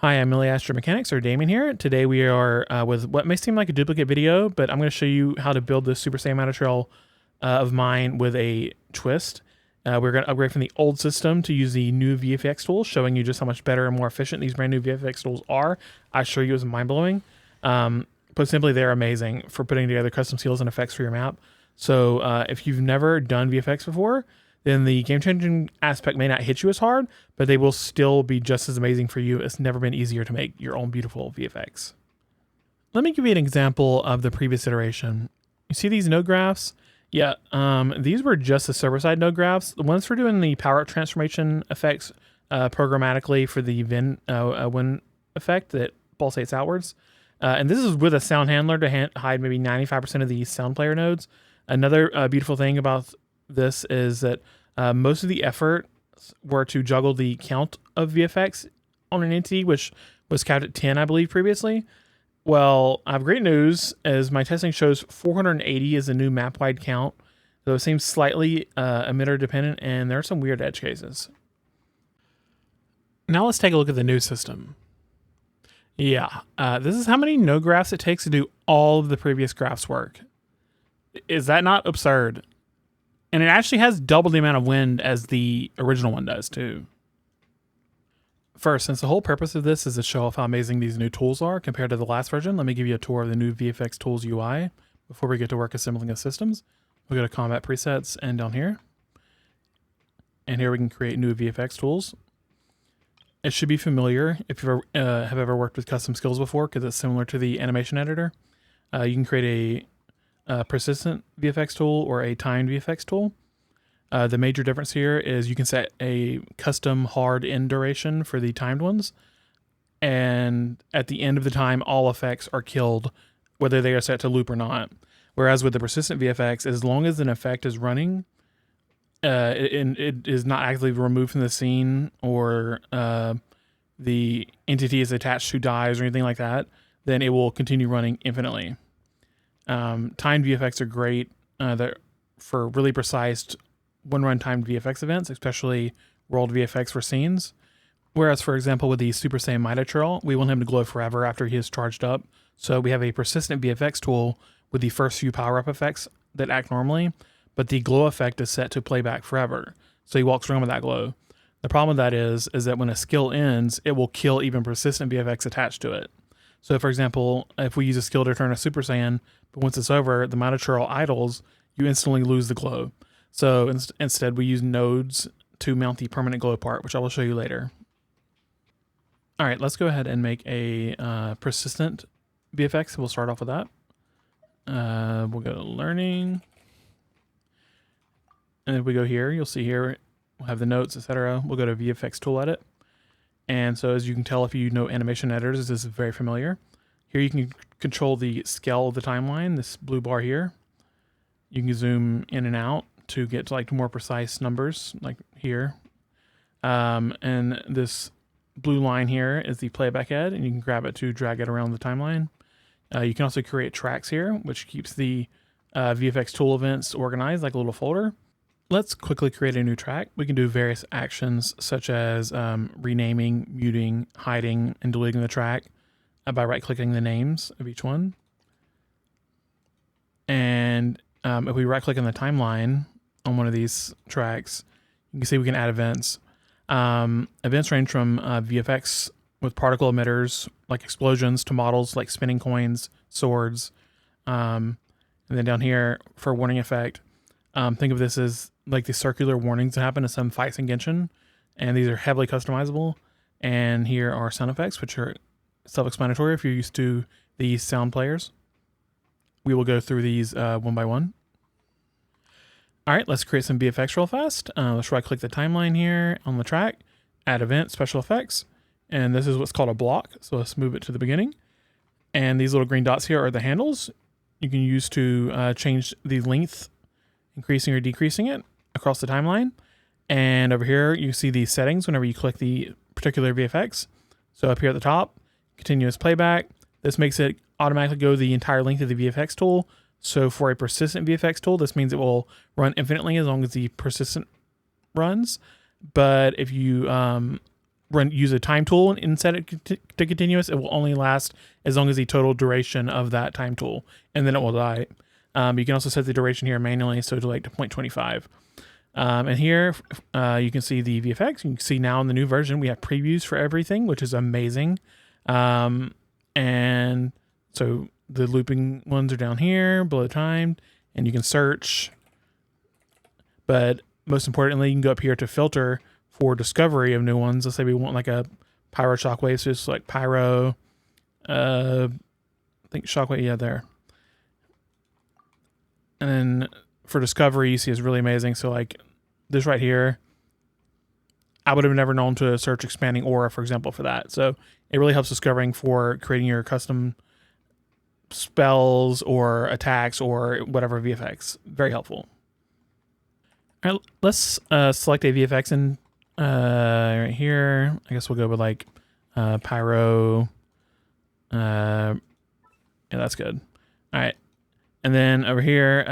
Hi, I'm Astro Mechanics, or Damien here. Today we are with what may seem like a duplicate video, but I'm going to show you how to build this Super Saiyan Mitachurl of mine with a twist. We're going to upgrade from the old system to use the new VFX tools, showing you just how much better and more efficient these brand new VFX tools are. I assure you it's mind-blowing. Put simply, they're amazing for putting together custom seals and effects for your map. So if you've never done VFX before, then the game-changing aspect may not hit you as hard, but they will still be just as amazing for you. It's never been easier to make your own beautiful VFX. Let me give you an example of the previous iteration. You see these node graphs? Yeah, these were just the server-side node graphs. The ones for doing the power transformation effects programmatically for the wind effect that pulsates outwards. And this is with a sound handler to hide maybe 95% of these sound player nodes. Another beautiful thing about this is that most of the effort were to juggle the count of VFX on an entity, which was capped at 10, I believe, previously. Well, I have great news, as my testing shows 480 is the new map-wide count, though it seems slightly emitter dependent, and there are some weird edge cases. Now let's take a look at the new system. Yeah, this is how many node graphs it takes to do all of the previous graphs work. Is that not absurd? And it actually has double the amount of wind as the original one does too. First, since the whole purpose of this is to show off how amazing these new tools are compared to the last version, let me give you a tour of the new VFX Tools UI before we get to work assembling the systems. We'll go to Combat Presets and down here. And here we can create new VFX tools. It should be familiar if you have ever worked with custom skills before, because it's similar to the animation editor. You can create a persistent VFX tool or a timed VFX tool. The major difference here is you can set a custom hard end duration for the timed ones, and at the end of the time all effects are killed, whether they are set to loop or not. Whereas with the persistent VFX, as long as an effect is running, it is not actively removed from the scene, or the entity is attached to dies or anything like that, then it will continue running infinitely. Timed VFX are great for really precise one-run timed VFX events, especially world VFX for scenes. Whereas, for example, with the Super Saiyan Mitachurl, we want him to glow forever after he is charged up. So we have a persistent VFX tool with the first few power-up effects that act normally, but the glow effect is set to playback forever. So he walks around with that glow. The problem with that is that when a skill ends, it will kill even persistent VFX attached to it. So, for example, if we use a skill to turn a Super Saiyan, but once it's over, the Mitachurl idles, you instantly lose the glow. So instead, we use nodes to mount the permanent glow part, which I will show you later. All right, let's go ahead and make a persistent VFX. We'll start off with that. We'll go to Learning. And if we go here, you'll see here, we'll have the notes, etc. We'll go to VFX Tool Edit. And so as you can tell, if you know animation editors, this is very familiar. Here you can control the scale of the timeline, this blue bar here. You can zoom in and out to get to like more precise numbers, like here. And this blue line here is the playback head, and you can grab it to drag it around the timeline. You can also create tracks here, which keeps the VFX tool events organized like a little folder. Let's quickly create a new track. We can do various actions such as renaming, muting, hiding, and deleting the track by right-clicking the names of each one. And if we right-click on the timeline on one of these tracks, you can see we can add events. Events range from VFX with particle emitters like explosions to models like spinning coins, swords. And then down here for warning effect, think of this as like the circular warnings that happen in some fights in Genshin, and these are heavily customizable. And here are sound effects, which are self-explanatory if you're used to these sound players. We will go through these one by one. All right, let's create some VFX real fast. Let's right-click the timeline here on the track, add event, special effects, and this is what's called a block. So let's move it to the beginning. And these little green dots here are the handles. You can use to change the length, increasing or decreasing it across the timeline. And over here, you see the settings whenever you click the particular VFX. So up here at the top, continuous playback. This makes it automatically go the entire length of the VFX tool. So for a persistent VFX tool, this means it will run infinitely as long as the persistent runs. But if you use a time tool and set it to continuous, it will only last as long as the total duration of that time tool, and then it will die. You can also set the duration here manually, so to like to 0.25. And here you can see the VFX. You can see now in the new version we have previews for everything, which is amazing. And so the looping ones are down here below timed, and you can search. But most importantly, you can go up here to filter for discovery of new ones. Let's say we want like a pyro shockwave, so it's like pyro. I think shockwave, yeah, there. And then for discovery, you see is really amazing. So like this right here, I would have never known to search expanding aura, for example, for that. So it really helps discovering for creating your custom spells or attacks or whatever VFX. Very helpful. All right, let's select a VFX in right here. I guess we'll go with like pyro. Yeah, that's good. All right. And then over here,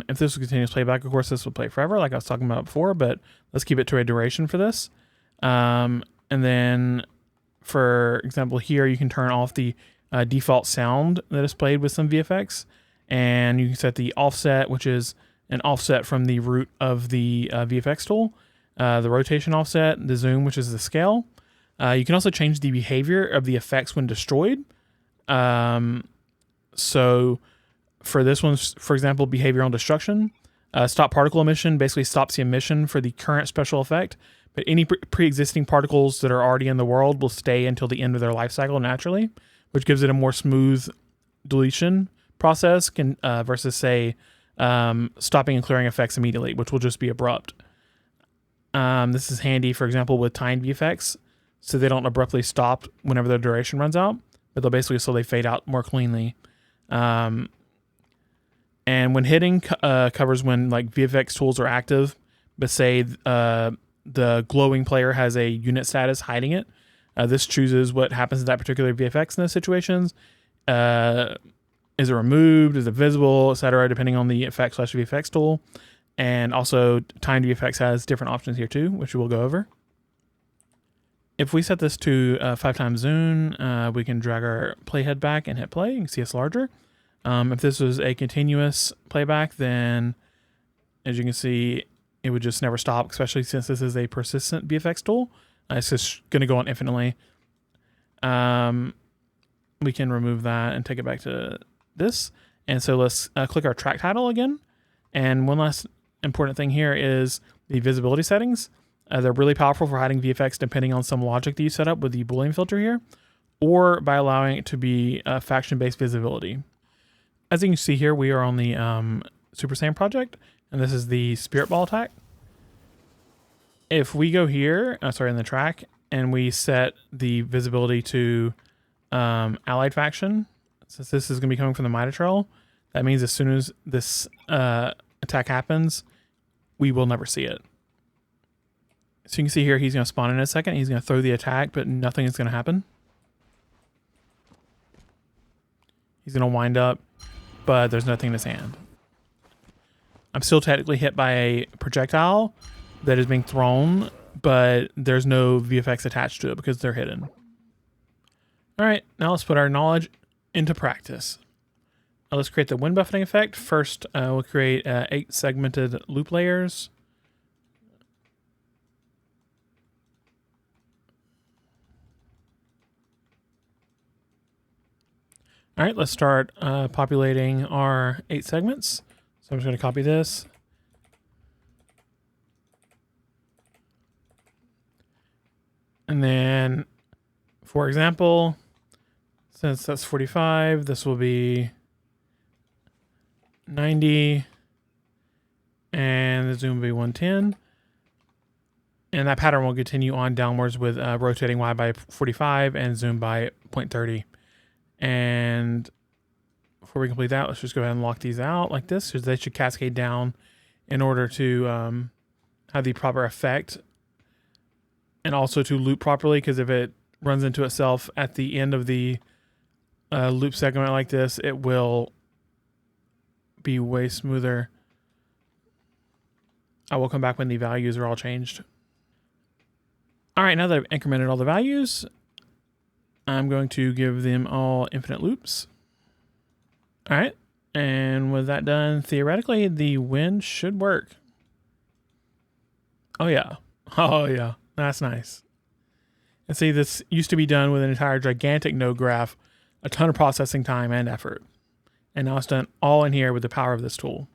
if this was continuous playback, of course, this would play forever, like I was talking about before, but let's keep it to a duration for this. And then, for example, here you can turn off the default sound that is played with some VFX, and you can set the offset, which is an offset from the root of the VFX tool, the rotation offset, the zoom, which is the scale. You can also change the behavior of the effects when destroyed. So for this one, for example, behavioral destruction, stop particle emission basically stops the emission for the current special effect, but any pre-existing particles that are already in the world will stay until the end of their life cycle naturally, which gives it a more smooth deletion process versus, say, stopping and clearing effects immediately, which will just be abrupt. This is handy, for example, with timed VFX, so they don't abruptly stop whenever their duration runs out, but they'll basically so they fade out more cleanly. And when hitting covers when like VFX tools are active, but say the glowing player has a unit status hiding it. This chooses what happens to that particular VFX in those situations. Is it removed? Is it visible, etc., depending on the effect/VFX tool. And also timed VFX has different options here too, which we'll go over. If we set this to 5x zoom, we can drag our playhead back and hit play. You can see it's larger. If this was a continuous playback, then as you can see, it would just never stop, especially since this is a persistent VFX tool. It's just going to go on infinitely. We can remove that and take it back to this. And so let's click our track title again. And one last important thing here is the visibility settings. They're really powerful for hiding VFX depending on some logic that you set up with the Boolean filter here, or by allowing it to be faction-based visibility. As you can see here, we are on the Super Saiyan project, and this is the Spirit Ball attack. If we go here, in the track, and we set the visibility to Allied Faction, since this is going to be coming from the Mitachurl, that means as soon as this attack happens, we will never see it. So you can see here, he's going to spawn in a second. He's going to throw the attack, but nothing is going to happen. He's going to wind up, but there's nothing in his hand. I'm still technically hit by a projectile that is being thrown, but there's no VFX attached to it because they're hidden. All right, now let's put our knowledge into practice. Now let's create the wind buffeting effect. First, we'll create 8 segmented loop layers. All right, let's start populating our 8 segments. So I'm just going to copy this. And then, for example, since that's 45, this will be 90. And the zoom will be 110. And that pattern will continue on downwards with rotating Y by 45 and zoom by 0.30. And before we complete that, let's just go ahead and lock these out like this, because they should cascade down in order to have the proper effect, and also to loop properly, because if it runs into itself at the end of the loop segment like this, it will be way smoother. I will come back when the values are all changed. All right, now that I've incremented all the values, I'm going to give them all infinite loops. All right, and with that done, theoretically, the wind should work. Oh yeah, that's nice. And see, this used to be done with an entire gigantic node graph, a ton of processing time and effort. And now it's done all in here with the power of this tool.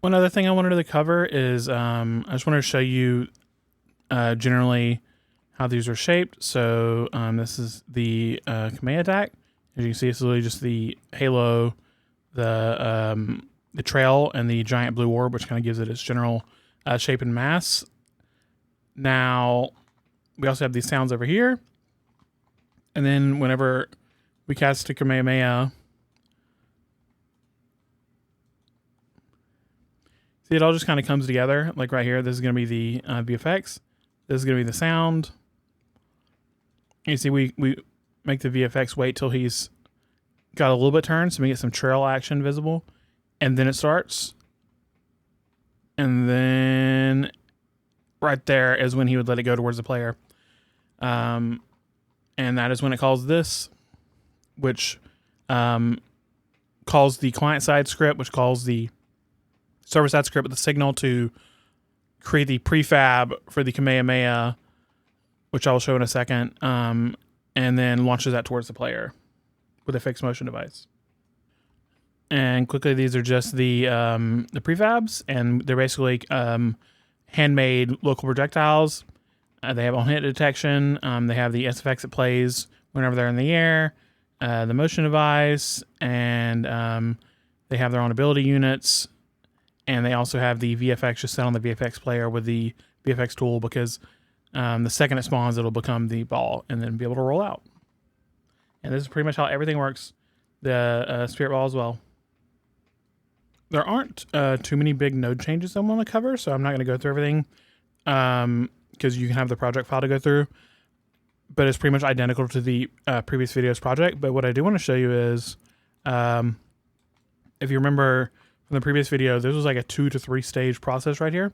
One other thing I wanted to cover is I just wanted to show you generally how these are shaped. So this is the Kamei attack. As you can see, it's literally just the halo, the trail, and the giant blue orb, which kind of gives it its general shape and mass. Now, we also have these sounds over here. And then whenever we cast to Kamehameha, see, it all just kind of comes together. Like right here, this is going to be the VFX. This is going to be the sound. You see, we make the VFX wait till he's got a little bit turned so we get some trail action visible. And then it starts. And then right there is when he would let it go towards the player. And that is when it calls this, which calls the client-side script, which calls the server-side script with the signal to create the prefab for the Kamehameha, which I will show in a second, and then launches that towards the player with a fixed motion device. And quickly, these are just the prefabs, and they're basically handmade local projectiles. They have on-hit detection. They have the SFX that plays whenever they're in the air, the motion device, and they have their own ability units. And they also have the VFX just set on the VFX player with the VFX tool because the second it spawns, it'll become the ball and then be able to roll out. And this is pretty much how everything works. The spirit ball as well. There aren't too many big node changes I want to cover, so I'm not going to go through everything because you can have the project file to go through. But it's pretty much identical to the previous video's project. But what I do want to show you is, if you remember from the previous video, this was like a 2 to 3 stage process right here.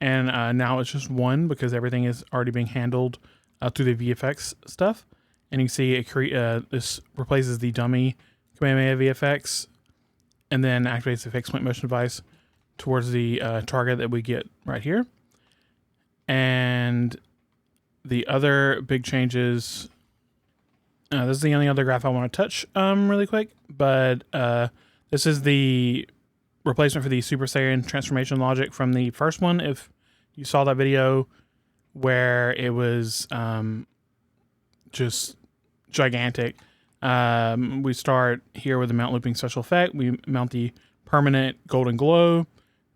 And now it's just one because everything is already being handled through the VFX stuff. And you can see it this replaces the dummy Kamehameha VFX and then activates the fixed point motion device towards the target that we get right here. And the other big changes, this is the only other graph I want to touch really quick, but this is the replacement for the Super Saiyan transformation logic from the first one. If you saw that video where it was just gigantic. We start here with the mount looping special effect. We mount the permanent golden glow.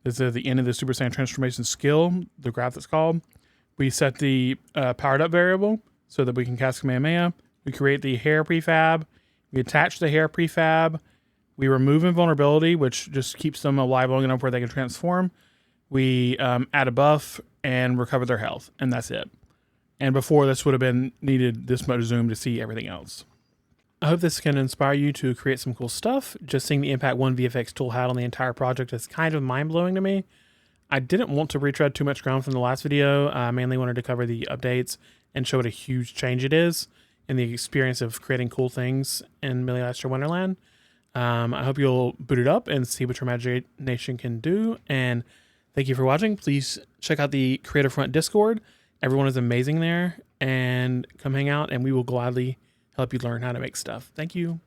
This is the end of the Super Saiyan transformation skill, the graph that's called. We set the powered up variable so that we can cast Kamehameha. We create the hair prefab. We attach the hair prefab. We remove invulnerability, which just keeps them alive long enough where they can transform. We add a buff and recover their health, and that's it. And before, this would have been needed this much zoom to see everything else. I hope this can inspire you to create some cool stuff. Just seeing the impact one VFX tool had on the entire project is kind of mind-blowing to me. I didn't want to retread too much ground from the last video. I mainly wanted to cover the updates and show what a huge change it is in the experience of creating cool things in Miniature Wonderland. I hope you'll boot it up and see what your imagination can do. And thank you for watching. Please check out the Creator Front Discord. Everyone is amazing there. And come hang out and we will gladly help you learn how to make stuff. Thank you.